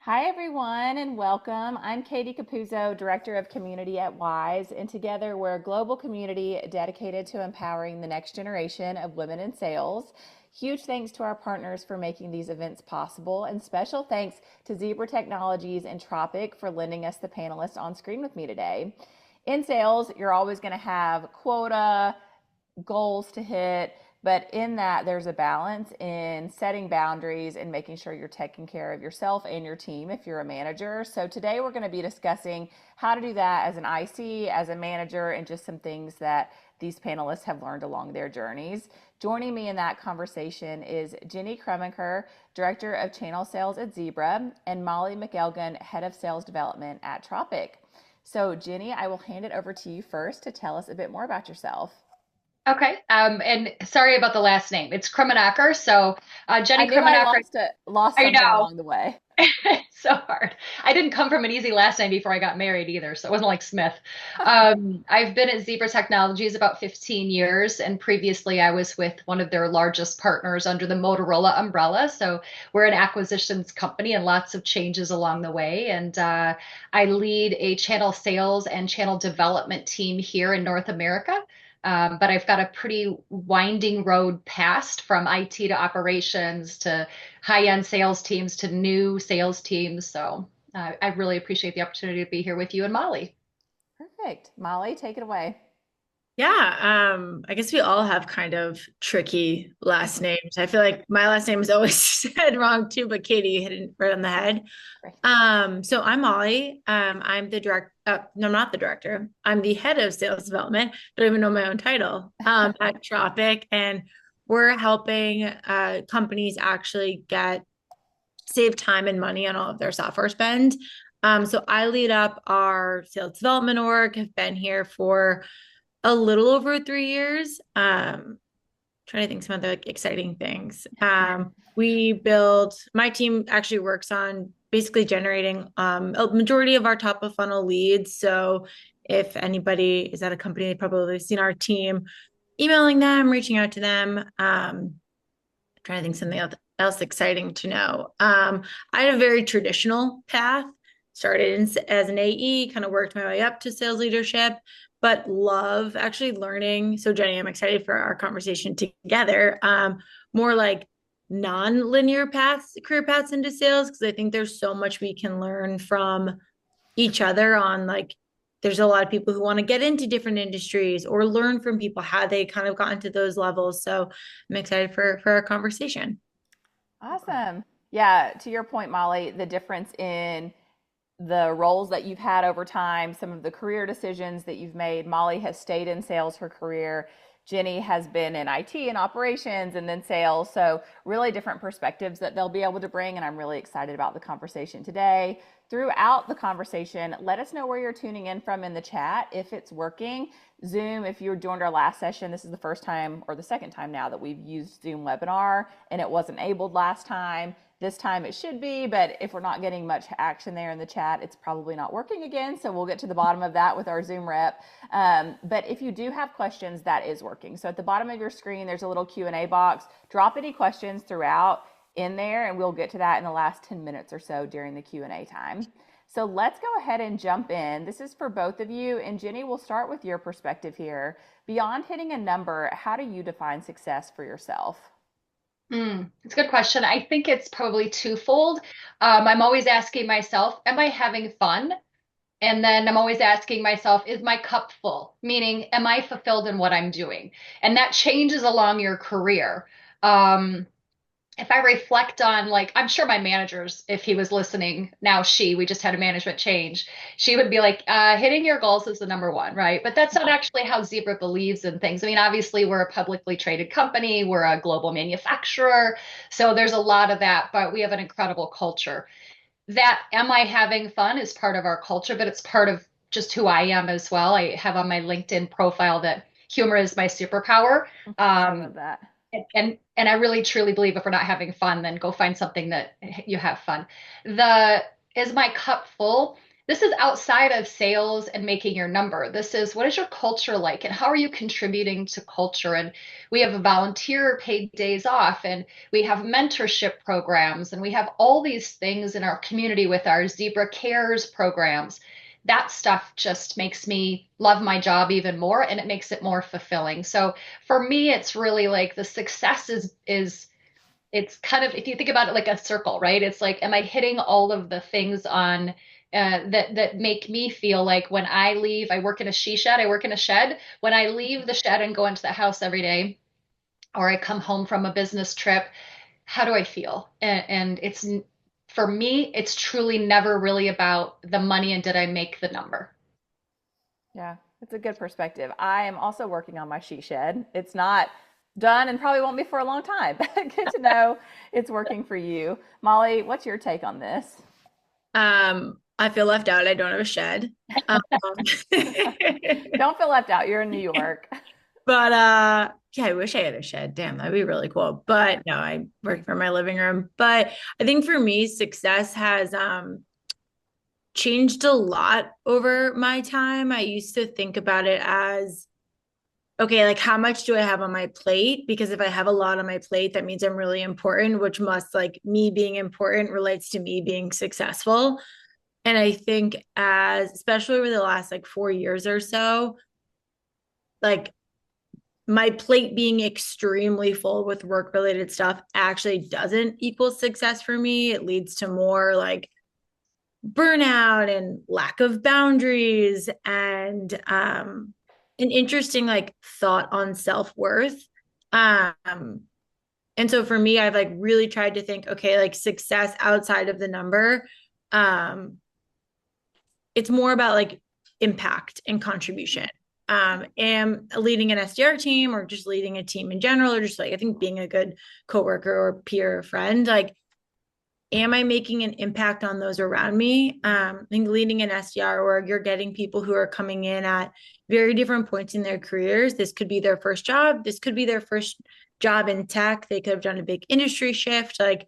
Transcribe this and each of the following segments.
Hi, everyone, and welcome. I'm Katie Capuzzo, Director of Community at WISE, and together we're a global community dedicated to empowering the next generation of women in sales. Huge thanks to our partners for making these events possible, and special thanks to Zebra Technologies and Tropic for lending us the panelists on screen with me today. In sales, you're always going to have quota, goals to hit, but in that there's a balance in setting boundaries and making sure you're taking care of yourself and your team if you're a manager. So today we're going to be discussing how to do that as an IC, as a manager, and just some things that these panelists have learned along their journeys. Joining me in that conversation is Jenny Krummenacher, Director of Channel Sales at Zebra, and Molly McElgunn, Head of Sales Development at Tropic. So Jenny, I will hand it over to you first to tell us a bit more about yourself. Okay. And sorry about the last name. It's Krummenacher. So I Jenny knew I Krummenacher. lost I something know. along the way. It's so hard. I didn't come from an easy last name before I got married either, so it wasn't like Smith. I've been at Zebra Technologies about 15 years, and previously I was with one of their largest partners under the Motorola umbrella. So we're an acquisitions company and lots of changes along the way. And I lead a channel sales and channel development team here in North America. But I've got a pretty winding road past from IT to operations to high-end sales teams to new sales teams. So I really appreciate the opportunity to be here with you and Molly. Perfect. Molly, take it away. Yeah, I guess we all have kind of tricky last names. I feel like my last name is always said wrong too, but Katie hit it right on the head. Great. So I'm Molly. I'm the direct. No, I'm not the director. I'm the head of sales development. Don't even know my own title. At Tropic, and we're helping companies actually get save time and money on all of their software spend. So I lead up our sales development org. Have been here for a little over 3 years. Trying to think some other like exciting things. We build, my team actually works on basically generating a majority of our top of funnel leads. So if anybody is at a company, they've probably seen our team emailing them, reaching out to them. Trying to think something else exciting to know. I had a very traditional path. Started as an AE, kind of worked my way up to sales leadership, but love actually learning. So Jenny, I'm excited for our conversation together. More like non-linear paths, career paths into sales, because I think there's so much we can learn from each other on like there's a lot of people who want to get into different industries or learn from people how they kind of got into those levels. So I'm excited for our conversation. Awesome. Yeah, to your point, Molly, the difference in the roles that you've had over time, some of the career decisions that you've made. Molly has stayed in sales her career. Jenny has been in IT and operations and then sales. So, really different perspectives that they'll be able to bring. And I'm really excited about the conversation today. Throughout the conversation, let us know where you're tuning in from in the chat if it's working. Zoom, if you joined our last session, this is the first time or the second time now that we've used Zoom webinar and it wasn't enabled last time. This time it should be, but if we're not getting much action there in the chat, it's probably not working again. So we'll get to the bottom of that with our Zoom rep. But if you do have questions, that is working. So at the bottom of your screen, there's a little Q&A box. Drop any questions throughout in there, and we'll get to that in the last 10 minutes or so during the Q&A time. So let's go ahead and jump in. This is for both of you. And Jenny, we'll start with your perspective here. Beyond hitting a number, how do you define success for yourself? It's a good question. I think it's probably twofold. I'm always asking myself, am I having fun? And then I'm always asking myself, is my cup full? Meaning, am I fulfilled in what I'm doing? And that changes along your career. Um, if I reflect on, like, I'm sure my managers, if he was listening, now we just had a management change, she would be like, hitting your goals is the number one, right? But that's not actually how Zebra believes in things. I mean, obviously, we're a publicly traded company, we're a global manufacturer. So there's a lot of that, but we have an incredible culture. That am I having fun is part of our culture, but it's part of just who I am as well. I have on my LinkedIn profile that humor is my superpower. I love Um, that. and I really truly believe if we're not having fun, then go find something that you have fun. The is my cup full? this is outside of sales and making your number. This is, what is your culture like and how are you contributing to culture? And we have a volunteer paid days off and we have mentorship programs and we have all these things in our community with our Zebra Cares programs. That stuff just makes me love my job even more and it makes it more fulfilling. So for me, it's really like the success is it's kind of, if you think about it like a circle, right? It's like, am I hitting all of the things on that make me feel like when I leave, I work in a she shed, I work in a shed. When I leave the shed and go into the house every day, or I come home from a business trip, how do I feel? And it's, for me, it's truly never really about the money and did I make the number. Yeah, it's a good perspective. I am also working on my she shed. It's not done and probably won't be for a long time, but good to know it's working for you. Molly, what's your take on this? I feel left out. I don't have a shed. Um, Don't feel left out. You're in New York. but yeah, I wish I had a shed. Damn, that'd be really cool. But no, I work from my living room. But I think for me, success has changed a lot over my time. I used to think about it as, okay, like how much do I have on my plate? Because if I have a lot on my plate, that means I'm really important, which must, like, me being important relates to me being successful. And I think as, especially over the last like 4 years or so, like my plate being extremely full with work related stuff actually doesn't equal success for me. It leads to more like burnout and lack of boundaries and an interesting like thought on self-worth. And so for me, I've like really tried to think, okay, like success outside of the number. Um, it's more about like impact and contribution. Am leading an SDR team or just leading a team in general, or just like I think being a good coworker or peer or friend, like am I making an impact on those around me? I think leading an SDR org, you're getting people who are coming in at very different points in their careers. This could be their first job. This could be their first job in tech. They could have done a big industry shift. Like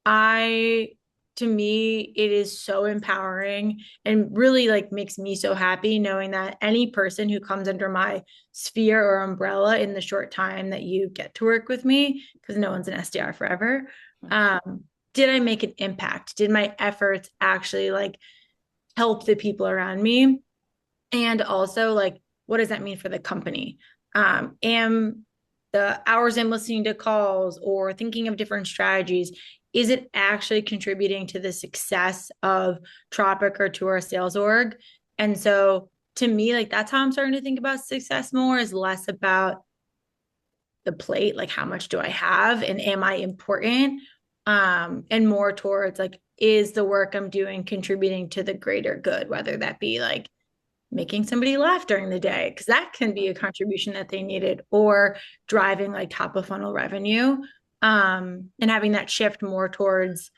I, to me, it is so empowering and really like makes me so happy knowing that any person who comes under my sphere or umbrella in the short time that you get to work with me, because no one's an SDR forever, did I make an impact? Did my efforts actually like help the people around me? And also like, what does that mean for the company? Am the hours I'm listening to calls or thinking of different strategies, is it actually contributing to the success of Tropic or to our sales org? And so to me, like that's how I'm starting to think about success more, is less about the plate, like how much do I have and am I important? And more towards like, is the work I'm doing contributing to the greater good, whether that be like making somebody laugh during the day, because that can be a contribution that they needed, or driving like top of funnel revenue, and having that shift more towards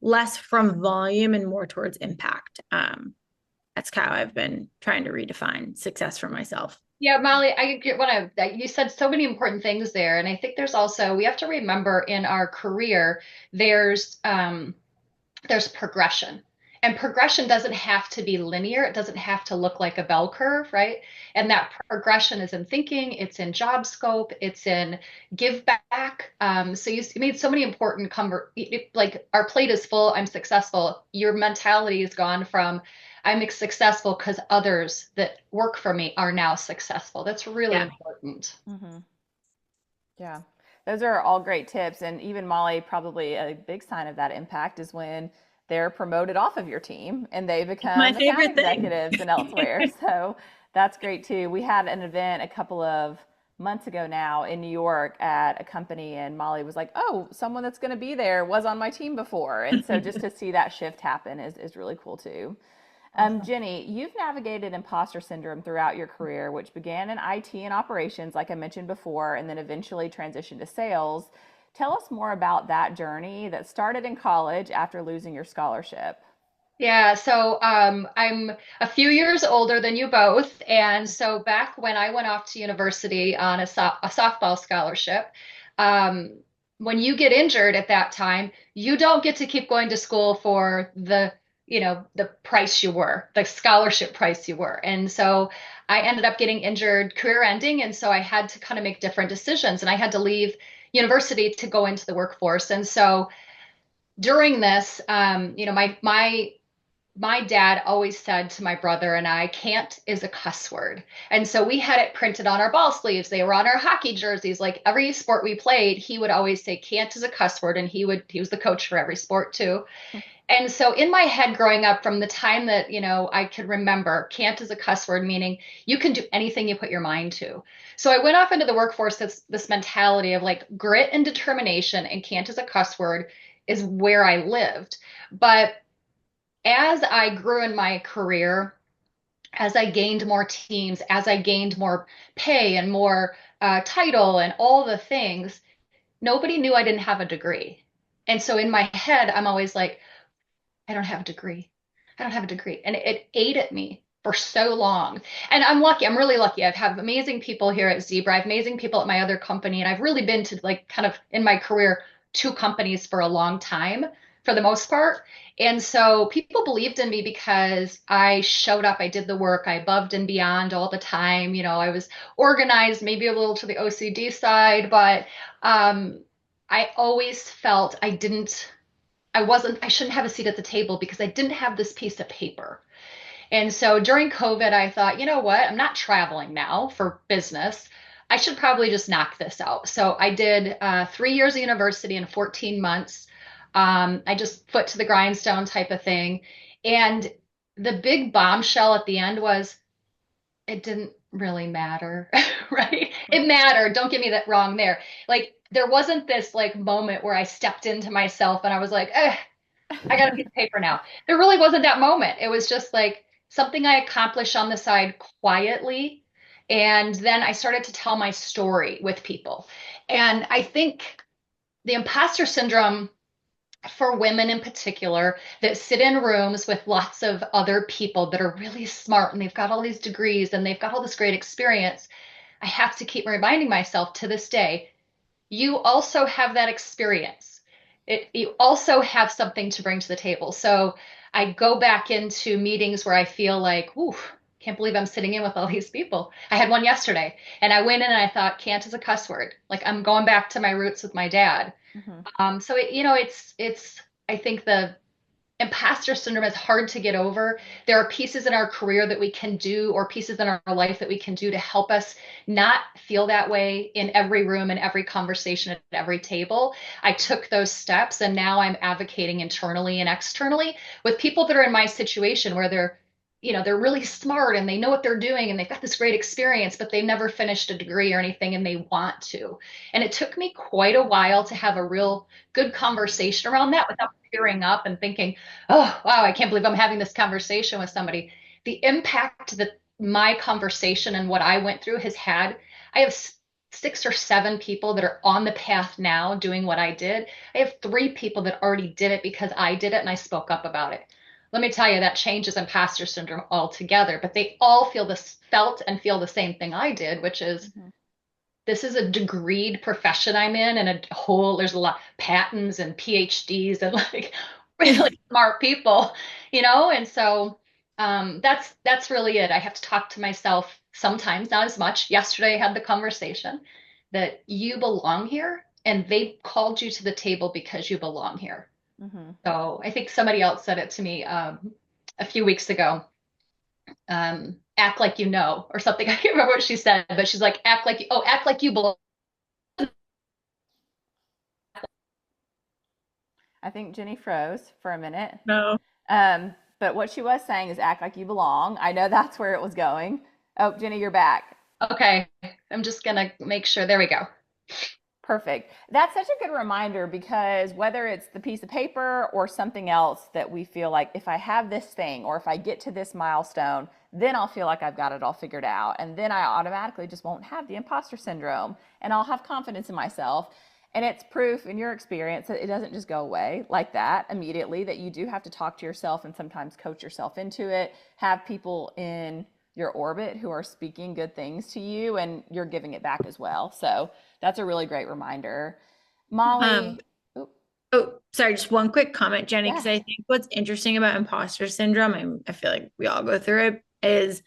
less from volume and more towards impact. That's how I've been trying to redefine success for myself. Yeah, Molly, I get what you said so many important things there. And I think there's also, we have to remember in our career, there's progression. And progression doesn't have to be linear. It doesn't have to look like a bell curve, right? And that progression is in thinking, it's in job scope, it's in give back. So you made so many important like our plate is full, I'm successful. Your mentality is gone from I'm successful because others that work for me are now successful. That's really Yeah. important. Mm-hmm. Yeah, those are all great tips. And even Molly, probably a big sign of that impact is when they're promoted off of your team and they My become account favorite thing. executives and elsewhere. So that's great too. We had an event a couple of months ago now in New York at a company, and Molly was like, "Oh, someone that's going to be there was on my team before." And so just to see that shift happen is really cool too. Awesome. Jenny, you've navigated imposter syndrome throughout your career, which began in IT and operations, like I mentioned before, and then eventually transitioned to sales. Tell us more about that journey that started in college after losing your scholarship. Yeah, so I'm a few years older than you both. And so back when I went off to university on a softball scholarship, um, when you get injured at that time, you don't get to keep going to school for the the price you were, the scholarship price you were. And so I ended up getting injured, career ending. And so I had to kind of make different decisions and I had to leave university to go into the workforce. And so during this, my dad always said to my brother and I, can't is a cuss word. And so we had it printed on our ball sleeves. They were on our hockey jerseys. Like every sport we played, he would always say can't is a cuss word. And he was the coach for every sport too. And so in my head growing up from the time that, I could remember, can't is a cuss word, meaning you can do anything you put your mind to. So I went off into the workforce, this mentality of like grit and determination, and can't is a cuss word is where I lived. But as I grew in my career, as I gained more teams, as I gained more pay and more title and all the things, nobody knew I didn't have a degree. And so in my head, I'm always like, I don't have a degree. I don't have a degree. And it ate at me for so long. And I'm lucky. I'm really lucky. I've had amazing people here at Zebra. I have amazing people at my other company. And I've really been to like kind of in my career, two companies for a long time for the most part. And so people believed in me because I showed up, I did the work, I above and beyond all the time. I was organized, maybe a little to the OCD side, but I always felt I shouldn't have a seat at the table because I didn't have this piece of paper. And so during COVID, I thought, you know what? I'm not traveling now for business. I should probably just knock this out. So I did 3 years of university in 14 months. I just foot to the grindstone type of thing. And the big bombshell at the end was it didn't really matter, right? It mattered. Don't get me that wrong there. Like there wasn't this like moment where I stepped into myself and I was like, I got a piece of paper now. There really wasn't that moment. It was just like something I accomplished on the side quietly. And then I started to tell my story with people. And I think the imposter syndrome for women in particular that sit in rooms with lots of other people that are really smart and they've got all these degrees and they've got all this great experience. I have to keep reminding myself to this day, you also have that experience. You also have something to bring to the table. So I go back into meetings where I feel like, ooh, can't believe I'm sitting in with all these people. I had one yesterday and I went in and I thought, can't is a cuss word. Like I'm going back to my roots with my dad. So I think the imposter syndrome is hard to get over. There are pieces in our career that we can do, or pieces in our life that we can do to help us not feel that way in every room and every conversation at every table. I took those steps and now I'm advocating internally and externally with people that are in my situation where they're really smart and they know what they're doing and they've got this great experience, but they never finished a degree or anything and they want to. And it took me quite a while to have a real good conversation around that without tearing up and thinking, oh, wow, I can't believe I'm having this conversation with somebody. The impact that my conversation and what I went through has had, I have 6 or 7 people that are on the path now doing what I did. I have 3 people that already did it because I did it and I spoke up about it. Let me tell you, that changes imposter syndrome altogether, but they all felt and feel the same thing I did, which is this is a degreed profession I'm in, and there's a lot of patents and PhDs and like really smart people, and so that's really it. I have to talk to myself sometimes, not as much. Yesterday I had the conversation that you belong here and they called you to the table because you belong here. So I think somebody else said it to me a few weeks ago. Act like you know, or something. I can't remember what she said, but she's like, act like you belong. I think Jenny froze for a minute. No. But what she was saying is act like you belong. I know that's where it was going. Oh, Jenny, you're back. Okay, I'm just gonna make sure. There we go. Perfect. That's such a good reminder because whether it's the piece of paper or something else that we feel like if I have this thing or if I get to this milestone, then I'll feel like I've got it all figured out. And then I automatically just won't have the imposter syndrome and I'll have confidence in myself. And it's proof in your experience that it doesn't just go away like that immediately, that you do have to talk to yourself and sometimes coach yourself into it, have people in your orbit who are speaking good things to you and you're giving it back as well. So that's a really great reminder. Molly. Oh, sorry, just one quick comment, Jenny, Yeah. because I think what's interesting about imposter syndrome, I feel like we all go through it, is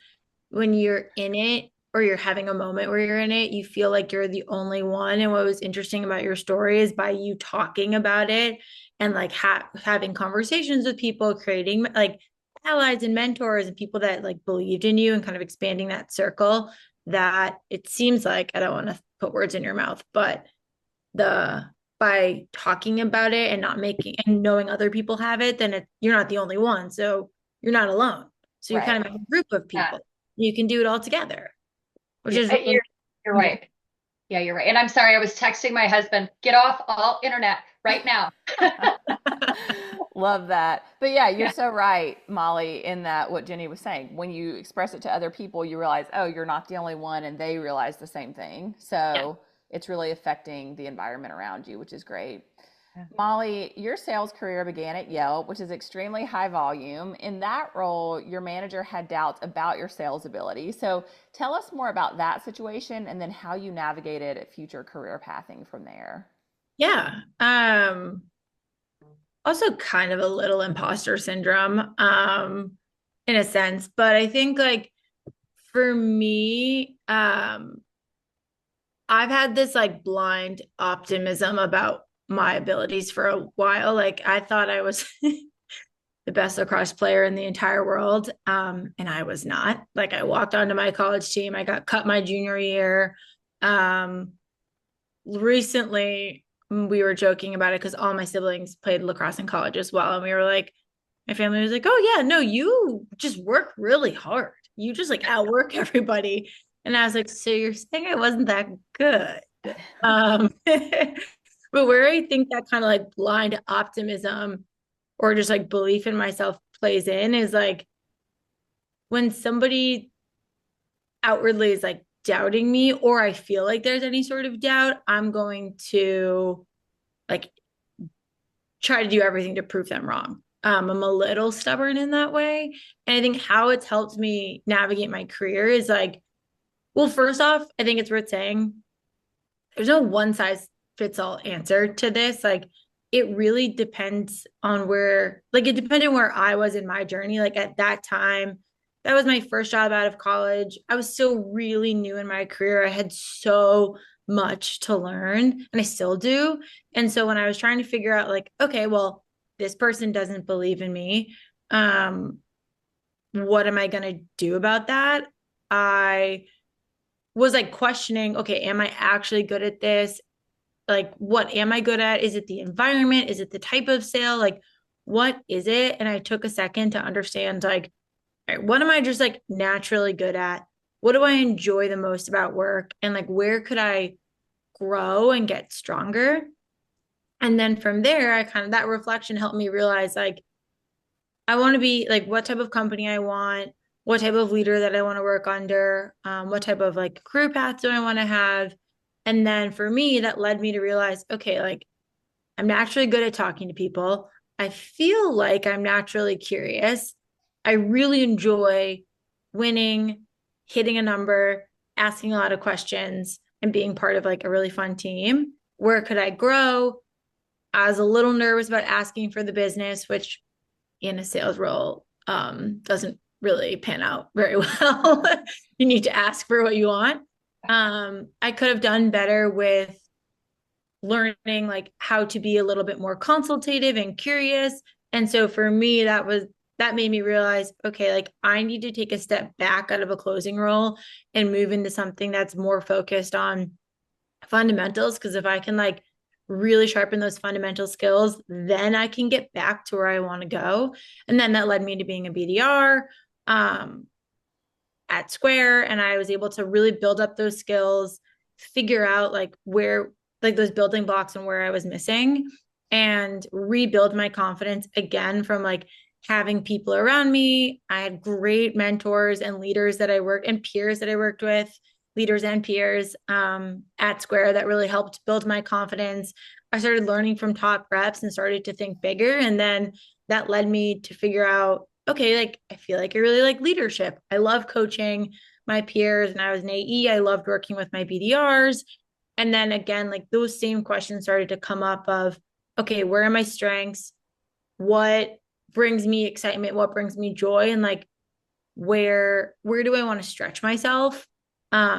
when you're in it or you're having a moment where you're in it, you feel like you're the only one. And what was interesting about your story is by you talking about it and like having conversations with people, creating like allies and mentors and people that like believed in you and kind of expanding that circle, that it seems like, I don't want to put words in your mouth, but the by talking about it and not making and knowing other people have it, then you're not the only one. So you're not alone. So you're Right. kind of a group of Yeah. people. You can do it all together, which Yeah, is really you're right. Yeah, you're right. And I'm sorry, I was texting my husband, get off all internet right now. Love that. But yeah, you're Yeah. so right, Molly, in that what Jenny was saying. When you express it to other people, you realize, oh, you're not the only one, and they realize the same thing. yeah. So it's really affecting the environment around you, which is great. Yeah. Molly, your sales career began at Yelp, which is extremely high volume. In that role, your manager had doubts about your sales ability. So tell us more about that situation and then how you navigated future career pathing from there. Yeah. Also kind of a little imposter syndrome, in a sense. But I think like for me, I've had this like blind optimism about my abilities for a while. Like I thought I was the best lacrosse player in the entire world. And I was not. Like I walked onto my college team, I got cut my junior year. Um, Recently we were joking about it because all my siblings played lacrosse in college as well. And we were like, my family was like, oh yeah, no, you just work really hard. You just like outwork everybody. And I was like, so you're saying I wasn't that good? But where I think that kind of like blind optimism or just like belief in myself plays in is like when somebody outwardly is like doubting me or I feel like there's any sort of doubt, I'm going to like try to do everything to prove them wrong. I'm a little stubborn in that way. And I think how it's helped me navigate my career is like, well, first off, I think it's worth saying there's no one size fits all answer to this. Like, it really depends on where, like, it depended on where I was in my journey. Like, at that time, that was my first job out of college. I was still really new in my career. I had so much to learn, and I still do. And so when I was trying to figure out, like, okay, well, this person doesn't believe in me. Um, what am I going to do about that? I was like questioning, okay, am I actually good at this? Like, what am I good at? Is it the environment? Is it the type of sale? Like, what is it? And I took a second to understand, like, all right, what am I just like naturally good at? What do I enjoy the most about work? And like, where could I grow and get stronger? And then from there, I kind of that reflection helped me realize, like, I want to be like what type of company I want, what type of leader that I want to work under, what type of like career path do I want to have. And then for me, that led me to realize, okay, like I'm naturally good at talking to people. I feel like I'm naturally curious. I really enjoy winning, hitting a number, asking a lot of questions, and being part of like a really fun team. Where could I grow? I was a little nervous about asking for the business, which in a sales role doesn't really pan out very well. You need to ask for what you want. I could have done better with learning like how to be a little bit more consultative and curious. And so for me, that made me realize, okay, like I need to take a step back out of a closing role and move into something that's more focused on fundamentals. Because if I can like really sharpen those fundamental skills, then I can get back to where I want to go. And then that led me to being a BDR at Square. And I was able to really build up those skills, figure out like where, like those building blocks and where I was missing, and rebuild my confidence again from like having people around me. I had great mentors and leaders that I worked and peers that I worked with, leaders and peers at Square that really helped build my confidence. I started learning from top reps and started to think bigger. And then that led me to figure out, okay, like I feel like I really like leadership. I love coaching my peers. And I was an AE. I loved working with my BDRs. And then again, like those same questions started to come up of, okay, where are my strengths? What brings me excitement? What brings me joy? And like, where do I want to stretch myself?